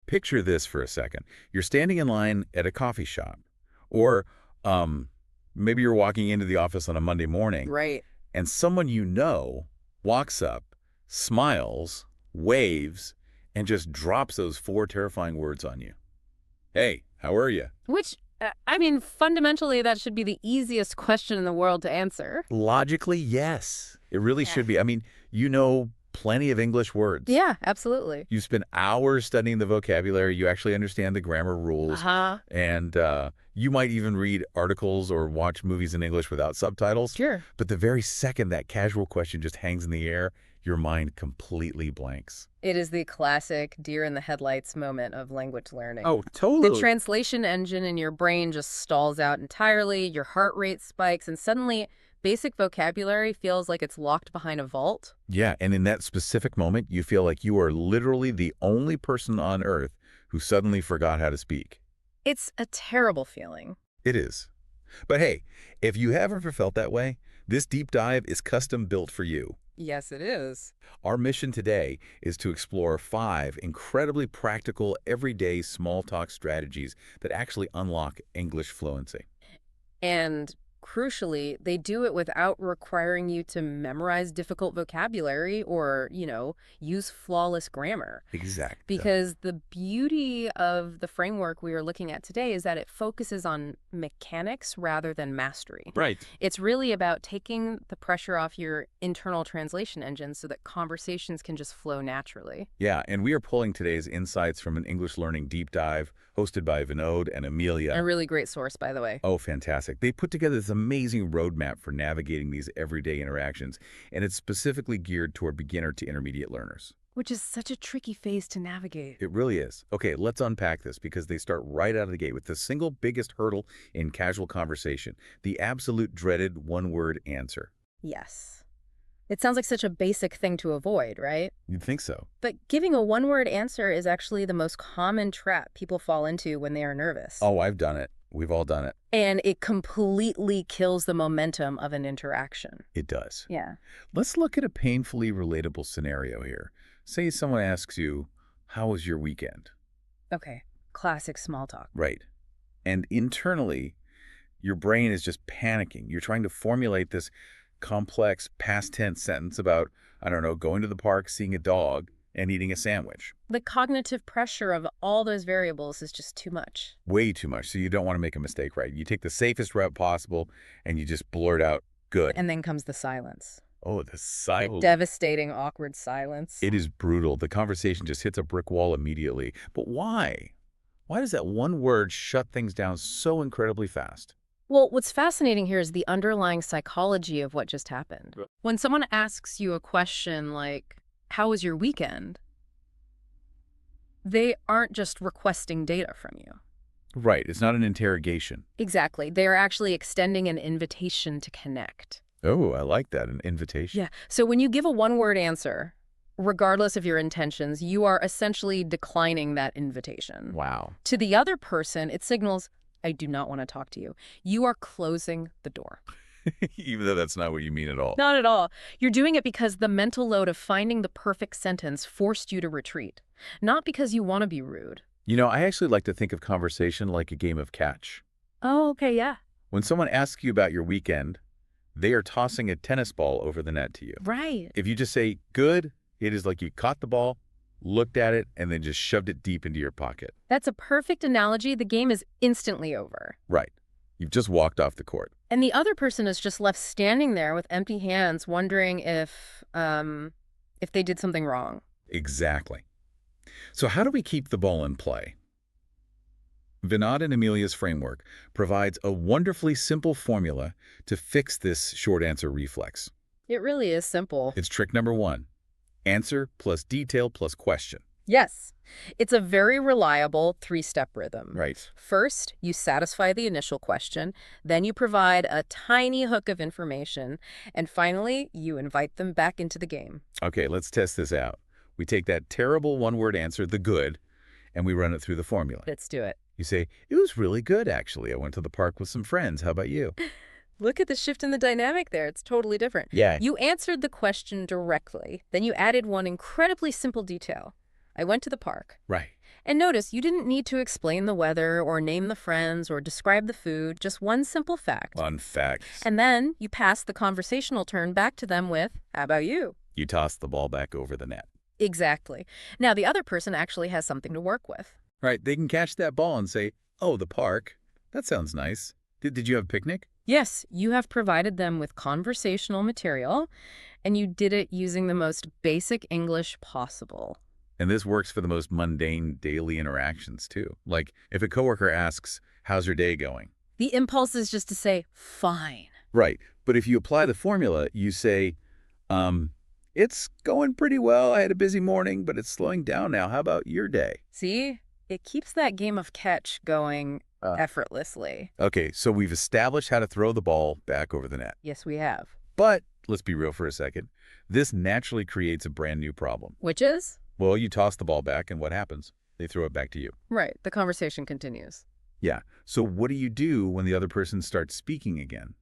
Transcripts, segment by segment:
Picture this for a second. You're standing in line at a coffee shop, or maybe you're walking into the office on a Monday morning, Right. and someone you know walks up, smiles, waves, and just drops those four terrifying words on you. Hey, how are you? Which, I mean, fundamentally, that should be the easiest question in the world to answer. Logically, yes. It really Yeah. should be. I mean, you know plenty of English words. Yeah, absolutely. You spend hours studying the vocabulary. You actually understand the grammar rules. Uh-huh. And you might even read articles or watch movies in English without subtitles. Sure. But the very second that casual question just hangs in the air, your mind completely blanks. It is the classic deer in the headlights moment of language learning. Oh, totally. The translation engine in your brain just stalls out entirely, your heart rate spikes, and suddenly basic vocabulary feels like it's locked behind a vault. Yeah, and in that specific moment, you feel like you are literally the only person on Earth who suddenly forgot how to speak. It's a terrible feeling. It is. But hey, if you have ever felt that way, this deep dive is custom built for you. Yes, it is. Our mission today is to explore 5 incredibly practical, everyday small talk strategies that actually unlock English fluency. And crucially, they do it without requiring you to memorize difficult vocabulary or, use flawless grammar. Exactly. Because the beauty of the framework we are looking at today is that it focuses on mechanics rather than mastery. Right. It's really about taking the pressure off your internal translation engine so that conversations can just flow naturally. Yeah, and we are pulling today's insights from an English learning deep dive hosted by Vinod and Amelia. A really great source, by the way. Oh, fantastic. They put together this amazing roadmap for navigating these everyday interactions, and it's specifically geared toward beginner to intermediate learners. Which is such a tricky phase to navigate. It really is. Okay, let's unpack this because they start right out of the gate with the single biggest hurdle in casual conversation, the absolute dreaded one-word answer. Yes. It sounds like such a basic thing to avoid, right? You'd think so. But giving a one-word answer is actually the most common trap people fall into when they are nervous. Oh, I've done it. We've all done it. And it completely kills the momentum of an interaction. It does. Yeah. Let's look at a painfully relatable scenario here. Say someone asks you, how was your weekend? Okay. Classic small talk. Right. And internally, your brain is just panicking. You're trying to formulate this complex past tense sentence about, I don't know, going to the park, seeing a dog, and eating a sandwich. The cognitive pressure of all those variables is just too much. Way too much. So you don't want to make a mistake, right? You take the safest route possible and you just blurt out, good. And then comes the silence. Oh, the silence. Devastating, awkward silence. It is brutal. The conversation just hits a brick wall immediately. But why? Why does that one word shut things down so incredibly fast? Well, what's fascinating here is the underlying psychology of what just happened. When someone asks you a question like, how was your weekend? They aren't just requesting data from you. Right. It's not an interrogation. Exactly. They are actually extending an invitation to connect. Oh, I like that. An invitation. Yeah. So when you give a one-word answer, regardless of your intentions, you are essentially declining that invitation. Wow. To the other person, it signals, I do not want to talk to you. You are closing the door. Even though that's not what you mean at all. Not at all. You're doing it because the mental load of finding the perfect sentence forced you to retreat, not because you want to be rude. You know, I actually like to think of conversation like a game of catch. Oh, okay, yeah. When someone asks you about your weekend, they are tossing a tennis ball over the net to you. Right. If you just say, good, it is like you caught the ball, looked at it, and then just shoved it deep into your pocket. That's a perfect analogy. The game is instantly over. Right. You've just walked off the court. And the other person is just left standing there with empty hands, wondering if they did something wrong. Exactly. So how do we keep the ball in play? Vinod and Amelia's framework provides a wonderfully simple formula to fix this short answer reflex. It really is simple. It's trick number 1. Answer plus detail plus question. Yes. It's a very reliable 3-step rhythm. Right. First, you satisfy the initial question, then you provide a tiny hook of information, and finally, you invite them back into the game. Okay, let's test this out. We take that terrible one-word answer, the good, and we run it through the formula. Let's do it. You say, it was really good, actually. I went to the park with some friends. How about you? Look at the shift in the dynamic there. It's totally different. Yeah. You answered the question directly. Then you added one incredibly simple detail. I went to the park. Right. And notice, you didn't need to explain the weather or name the friends or describe the food, just one simple fact. Fun facts. And then you pass the conversational turn back to them with, how about you? You toss the ball back over the net. Exactly. Now, the other person actually has something to work with. Right, they can catch that ball and say, oh, the park. That sounds nice. Did you have a picnic? Yes, you have provided them with conversational material, and you did it using the most basic English possible. And this works for the most mundane daily interactions, too. Like, if a coworker asks, how's your day going? The impulse is just to say, fine. Right, but if you apply the formula, you say, it's going pretty well. I had a busy morning, but it's slowing down now. How about your day? See? It keeps that game of catch going effortlessly. Okay, so we've established how to throw the ball back over the net. Yes, we have. But let's be real for a second. This naturally creates a brand new problem. Which is? Well, you toss the ball back, and what happens? They throw it back to you. Right. The conversation continues. Yeah. So what do you do when the other person starts speaking again?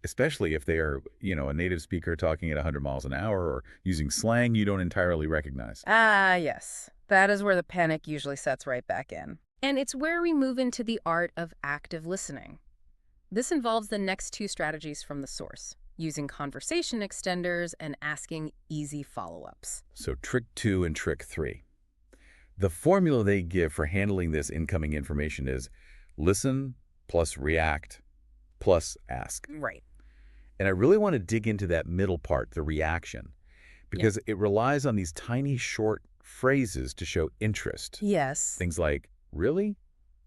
Especially if they are, a native speaker talking at 100 miles an hour or using slang you don't entirely recognize. Ah, yes. That is where the panic usually sets right back in. And it's where we move into the art of active listening. This involves the next two strategies from the source, using conversation extenders and asking easy follow-ups. So trick 2 and trick 3. The formula they give for handling this incoming information is listen plus react plus ask. Right. And I really want to dig into that middle part, the reaction, because it relies on these tiny short phrases to show interest. Yes. Things like, really?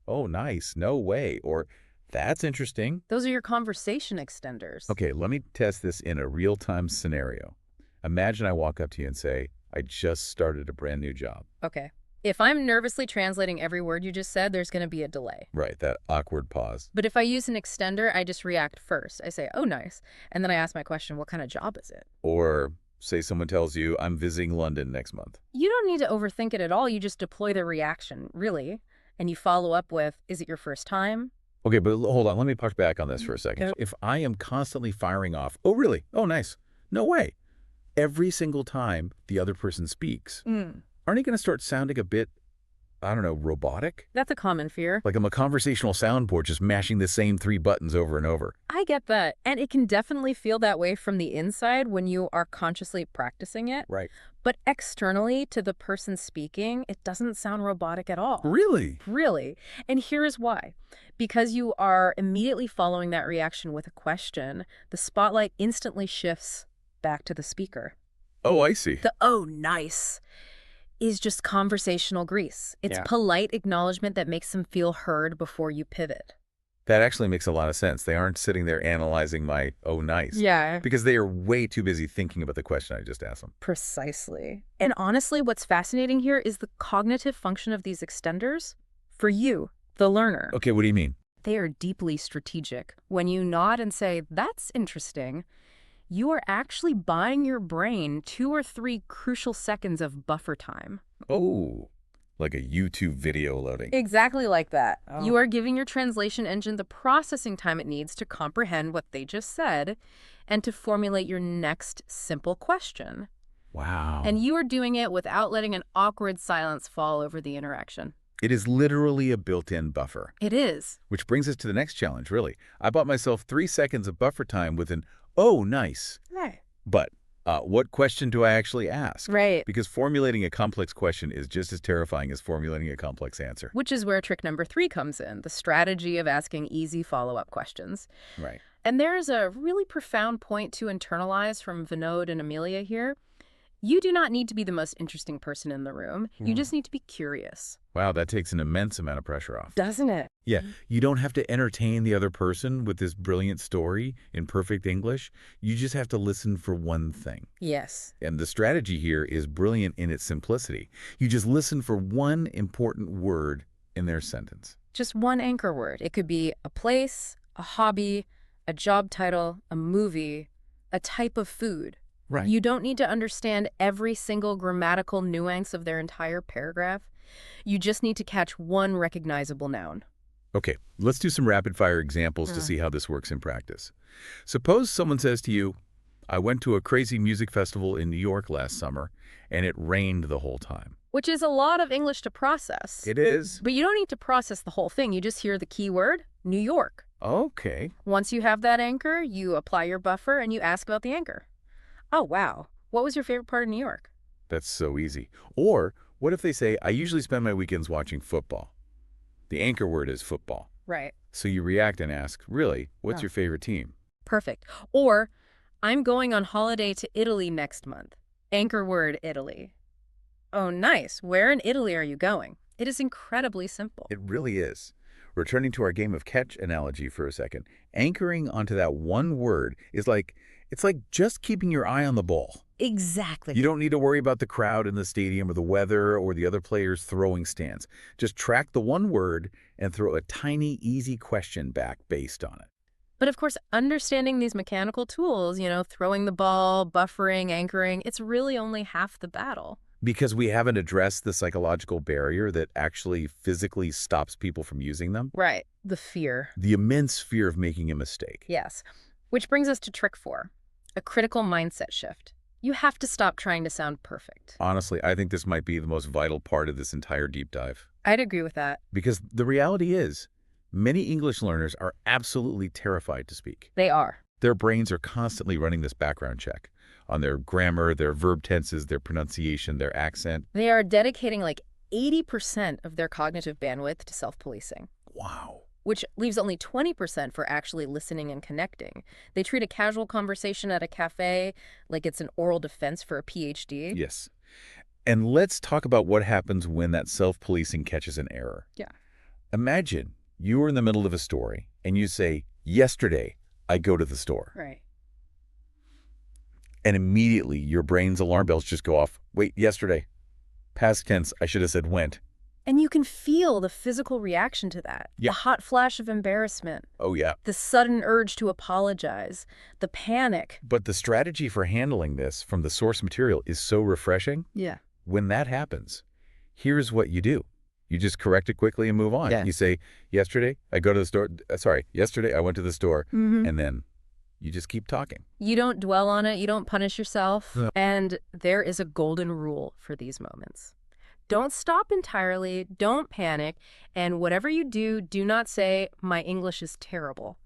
Oh, nice. No way. Or, that's interesting. Those are your conversation extenders. Okay, let me test this in a real-time scenario. Imagine I walk up to you and say, I just started a brand new job. Okay. If I'm nervously translating every word you just said, there's going to be a delay. Right, that awkward pause. But if I use an extender, I just react first. I say, oh, nice. And then I ask my question, what kind of job is it? Or say someone tells you, I'm visiting London next month. You don't need to overthink it at all. You just deploy the reaction, really. And you follow up with, is it your first time? Okay, but hold on. Let me push back on this for a second. If I am constantly firing off, oh, really? Oh, nice. No way. Every single time the other person speaks, aren't you going to start sounding a bit, I don't know, robotic? That's a common fear. Like I'm a conversational soundboard just mashing the same 3 buttons over and over. I get that. And it can definitely feel that way from the inside when you are consciously practicing it. Right. But externally to the person speaking, it doesn't sound robotic at all. Really? Really. And here's why. Because you are immediately following that reaction with a question, the spotlight instantly shifts back to the speaker. Oh, I see. The oh, nice is just conversational grease. It's polite acknowledgement that makes them feel heard before you pivot. That actually makes a lot of sense. They aren't sitting there analyzing my, oh, nice. Yeah. Because they are way too busy thinking about the question I just asked them. Precisely. And honestly, what's fascinating here is the cognitive function of these extenders for you, the learner. Okay, what do you mean? They are deeply strategic. When you nod and say, that's interesting, you are actually buying your brain 2 or 3 crucial seconds of buffer time. Oh, like a YouTube video loading. Exactly like that. Oh. You are giving your translation engine the processing time it needs to comprehend what they just said and to formulate your next simple question. Wow. And you are doing it without letting an awkward silence fall over the interaction. It is literally a built-in buffer. It is. Which brings us to the next challenge, really. I bought myself 3 seconds of buffer time with an, oh, nice. Right. But what question do I actually ask? Right. Because formulating a complex question is just as terrifying as formulating a complex answer. Which is where trick number 3 comes in, the strategy of asking easy follow-up questions. Right. And there's a really profound point to internalize from Vinod and Amelia here. You do not need to be the most interesting person in the room. You just need to be curious. Wow, that takes an immense amount of pressure off. Doesn't it? Yeah, you don't have to entertain the other person with this brilliant story in perfect English. You just have to listen for one thing. Yes. And the strategy here is brilliant in its simplicity. You just listen for one important word in their sentence. Just one anchor word. It could be a place, a hobby, a job title, a movie, a type of food. Right. You don't need to understand every single grammatical nuance of their entire paragraph. You just need to catch one recognizable noun. Okay, let's do some rapid-fire examples to see how this works in practice. Suppose someone says to you, I went to a crazy music festival in New York last summer, and it rained the whole time. which is a lot of English to process. It is. But you don't need to process the whole thing. You just hear the key word, New York. Okay. Once you have that anchor, you apply your buffer and you ask about the anchor. Oh, wow. What was your favorite part of New York? That's so easy. Or what if they say, I usually spend my weekends watching football? The anchor word is football. Right. So you react and ask, really, what's your favorite team? Perfect. Or, I'm going on holiday to Italy next month. Anchor word, Italy. Oh, nice. Where in Italy are you going? It is incredibly simple. It really is. Returning to our game of catch analogy for a second, anchoring onto that one word is it's like just keeping your eye on the ball. Exactly. You don't need to worry about the crowd in the stadium or the weather or the other players' throwing stance. Just track the one word and throw a tiny, easy question back based on it. But of course, understanding these mechanical tools, throwing the ball, buffering, anchoring, it's really only half the battle. Because we haven't addressed the psychological barrier that actually physically stops people from using them. Right. The fear. The immense fear of making a mistake. Yes. Which brings us to trick 4, a critical mindset shift. You have to stop trying to sound perfect. Honestly, I think this might be the most vital part of this entire deep dive. I'd agree with that. Because the reality is, many English learners are absolutely terrified to speak. They are. Their brains are constantly running this background check on their grammar, their verb tenses, their pronunciation, their accent. They are dedicating like 80% of their cognitive bandwidth to self-policing. Wow. Which leaves only 20% for actually listening and connecting. They treat a casual conversation at a cafe like it's an oral defense for a PhD. Yes. And let's talk about what happens when that self-policing catches an error. Yeah. Imagine you are in the middle of a story and you say, yesterday, I go to the store. Right. And immediately your brain's alarm bells just go off. Wait, yesterday. Past tense, I should have said went. And you can feel the physical reaction to that. Yeah. The hot flash of embarrassment. Oh, yeah. The sudden urge to apologize. The panic. But the strategy for handling this from the source material is so refreshing. Yeah. When that happens, here's what you do. You just correct it quickly and move on. Yeah. You say, yesterday, I go to the store. Yesterday, I went to the store. And then you just keep talking. You don't dwell on it. You don't punish yourself. No. And there is a golden rule for these moments. Don't stop entirely. Don't panic. And whatever you do, do not say, my English is terrible.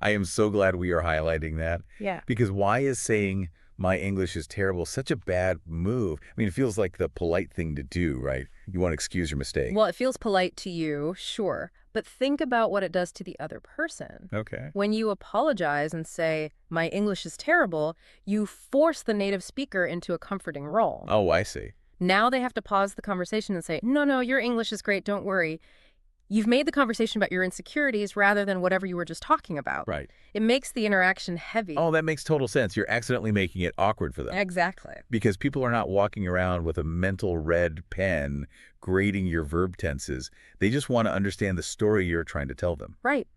I am so glad we are highlighting that. Yeah. Because why is saying my English is terrible such a bad move? I mean, it feels like the polite thing to do, right? You want to excuse your mistake. Well, it feels polite to you, sure. But think about what it does to the other person. Okay. When you apologize and say, my English is terrible, you force the native speaker into a comforting role. Oh, I see. Now they have to pause the conversation and say, no, your English is great, don't worry. You've made the conversation about your insecurities rather than whatever you were just talking about. Right. It makes the interaction heavy. Oh, that makes total sense. You're accidentally making it awkward for them. Exactly. Because people are not walking around with a mental red pen grading your verb tenses. They just want to understand the story you're trying to tell them. Right.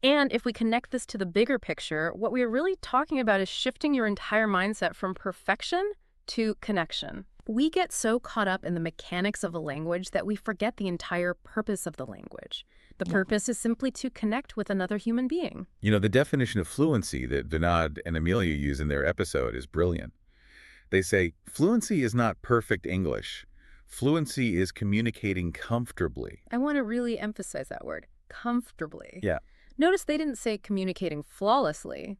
And if we connect this to the bigger picture, what we are really talking about is shifting your entire mindset from perfection to connection. We get so caught up in the mechanics of a language that we forget the entire purpose of the language. The purpose is simply to connect with another human being. You know, the definition of fluency that Vinod and Amelia use in their episode is brilliant. They say, fluency is not perfect English. Fluency is communicating comfortably. I want to really emphasize that word, comfortably. Yeah. Notice they didn't say communicating flawlessly.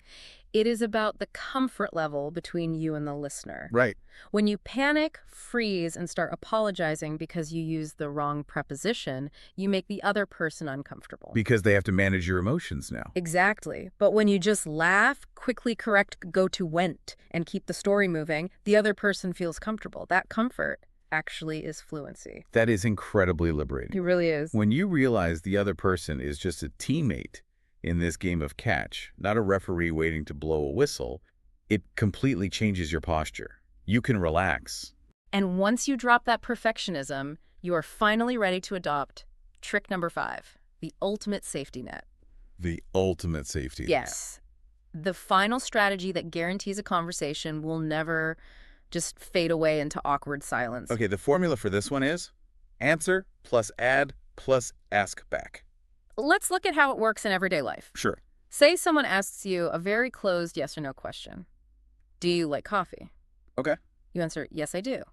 It is about the comfort level between you and the listener. Right. When you panic, freeze, and start apologizing because you use the wrong preposition, you make the other person uncomfortable. Because they have to manage your emotions now. Exactly. But when you just laugh, quickly correct go to went, and keep the story moving, the other person feels comfortable. That comfort actually is fluency. That is incredibly liberating. It really is. When you realize the other person is just a teammate in this game of catch, not a referee waiting to blow a whistle, it completely changes your posture. You can relax. And once you drop that perfectionism, you are finally ready to adopt trick number 5, the ultimate safety net. The ultimate safety. Yes. The final strategy that guarantees a conversation will never just fade away into awkward silence. Okay, the formula for this one is answer plus add plus ask back. Let's look at how it works in everyday life. Sure. Say someone asks you a very closed yes or no question. Do you like coffee? Okay. You answer, yes, I do.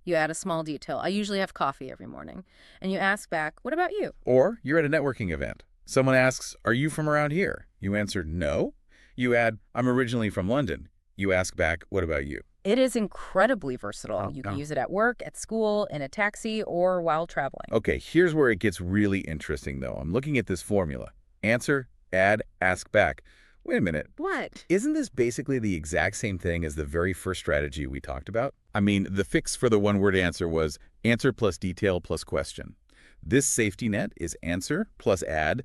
You add a small detail. I usually have coffee every morning. And you ask back, what about you? Or you're at a networking event. Someone asks, are you from around here? You answer, no. You add, I'm originally from London. You ask back, what about you? It is incredibly versatile. Oh, You can no. use it at work, at school, in a taxi, or while traveling. Okay, here's where it gets really interesting, though. I'm looking at this formula. Answer, add, ask back. Wait a minute. What? Isn't this basically the exact same thing as the very first strategy we talked about? I mean, the fix for the one-word answer was answer plus detail plus question. This safety net is answer plus add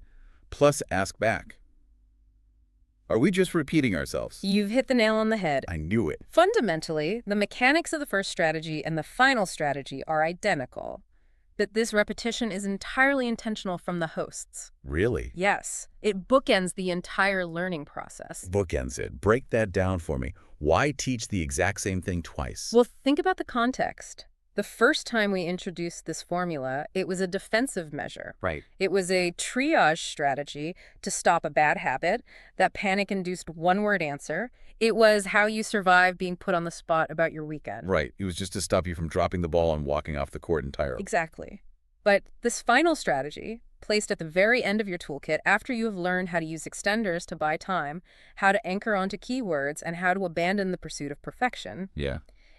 plus ask back. Are we just repeating ourselves? You've hit the nail on the head. I knew it. Fundamentally, the mechanics of the first strategy and the final strategy are identical, but this repetition is entirely intentional from the hosts. Really? Yes, it bookends the entire learning process. Bookends it. Break that down for me. Why teach the exact same thing twice? Well, think about the context. The first time we introduced this formula, it was a defensive measure. Right. It was a triage strategy to stop a bad habit, that panic-induced one-word answer. It was how you survive being put on the spot about your weekend. Right. It was just to stop you from dropping the ball and walking off the court entirely. Exactly. But this final strategy, placed at the very end of your toolkit after you have learned how to use extenders to buy time, how to anchor onto keywords, and how to abandon the pursuit of perfection, Yeah.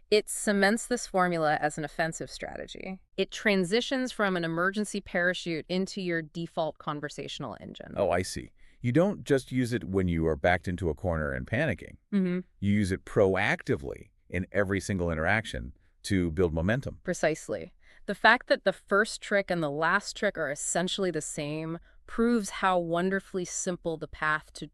it cements this formula as an offensive strategy. It transitions from an emergency parachute into your default conversational engine. Oh, I see. You don't just use it when you are backed into a corner and panicking. You use it proactively in every single interaction to build momentum. Precisely. The fact that the first trick and the last trick are essentially the same proves how wonderfully simple the path to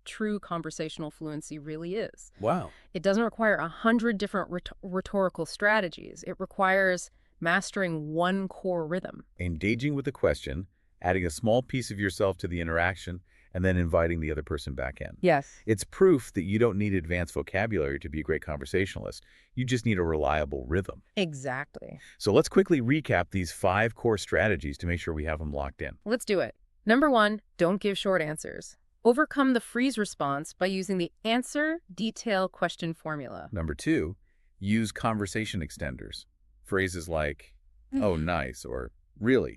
true conversational fluency really is. Wow. It doesn't require 100 different rhetorical strategies. It requires mastering one core rhythm. Engaging with the question, adding a small piece of yourself to the interaction, and then inviting the other person back in. Yes. It's proof that you don't need advanced vocabulary to be a great conversationalist. You just need a reliable rhythm. Exactly. So let's quickly recap these 5 core strategies to make sure we have them locked in. Let's do it. Number 1, don't give short answers. Overcome the freeze response by using the answer, detail, question formula. Number 2, use conversation extenders. Phrases like, oh, nice, or really.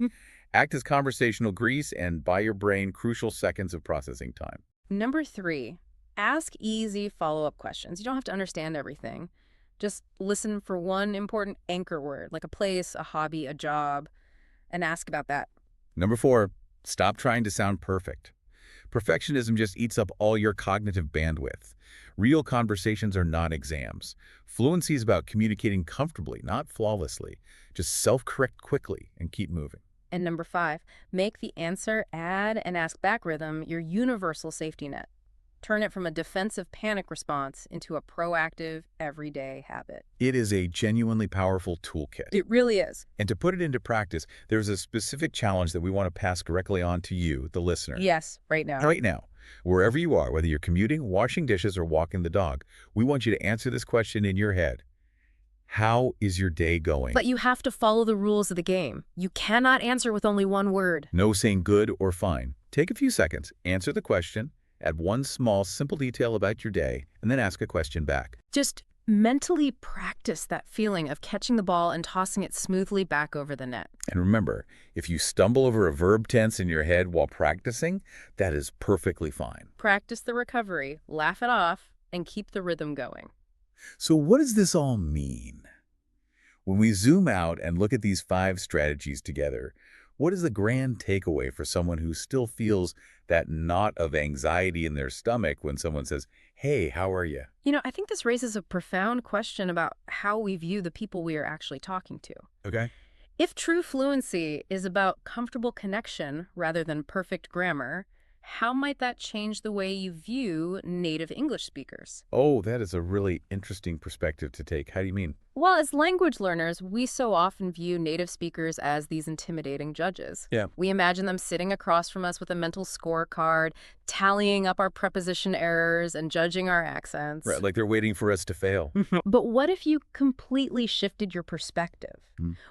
Act as conversational grease and buy your brain crucial seconds of processing time. Number 3, ask easy follow-up questions. You don't have to understand everything. Just listen for one important anchor word, like a place, a hobby, a job, and ask about that. Number 4, stop trying to sound perfect. Perfectionism just eats up all your cognitive bandwidth. Real conversations are not exams. Fluency is about communicating comfortably, not flawlessly. Just self-correct quickly and keep moving. And number 5, make the answer, add, and ask back rhythm your universal safety net. Turn it from a defensive panic response into a proactive, everyday habit. It is a genuinely powerful toolkit. It really is. And to put it into practice, there's a specific challenge that we want to pass directly on to you, the listener. Yes, right now. Right now, wherever you are, whether you're commuting, washing dishes, or walking the dog, we want you to answer this question in your head. How is your day going? But you have to follow the rules of the game. You cannot answer with only one word. No saying good or fine. Take a few seconds, answer the question, add one small, simple detail about your day, and then ask a question back. Just mentally practice that feeling of catching the ball and tossing it smoothly back over the net. And remember, if you stumble over a verb tense in your head while practicing, that is perfectly fine. Practice the recovery, laugh it off, and keep the rhythm going. So what does this all mean? When we zoom out and look at these 5 strategies together, what is the grand takeaway for someone who still feels that knot of anxiety in their stomach when someone says, hey, how are you? You know, I think this raises a profound question about how we view the people we are actually talking to. Okay. If true fluency is about comfortable connection rather than perfect grammar, how might that change the way you view native English speakers? Oh, that is a really interesting perspective to take. How do you mean? Well, as language learners, we so often view native speakers as these intimidating judges. Yeah. We imagine them sitting across from us with a mental scorecard, tallying up our preposition errors and judging our accents. Right, like they're waiting for us to fail. But what if you completely shifted your perspective?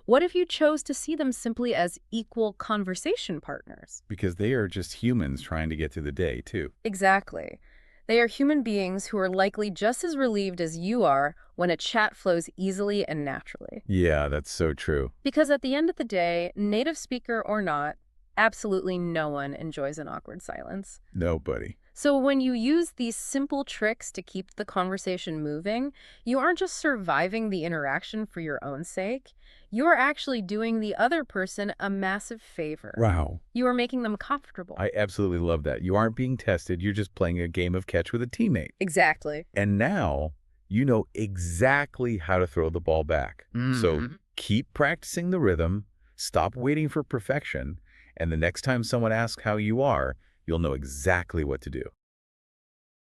What if you chose to see them simply as equal conversation partners? Because they are just humans trying to get through the day, too. Exactly. They are human beings who are likely just as relieved as you are when a chat flows easily and naturally. Yeah, that's so true. Because at the end of the day, native speaker or not, absolutely no one enjoys an awkward silence. Nobody. So when you use these simple tricks to keep the conversation moving, you aren't just surviving the interaction for your own sake. You're actually doing the other person a massive favor. Wow. You are making them comfortable. I absolutely love that. You aren't being tested. You're just playing a game of catch with a teammate. Exactly. And now you know exactly how to throw the ball back. So keep practicing the rhythm, stop waiting for perfection, and the next time someone asks how you are, you'll know exactly what to do.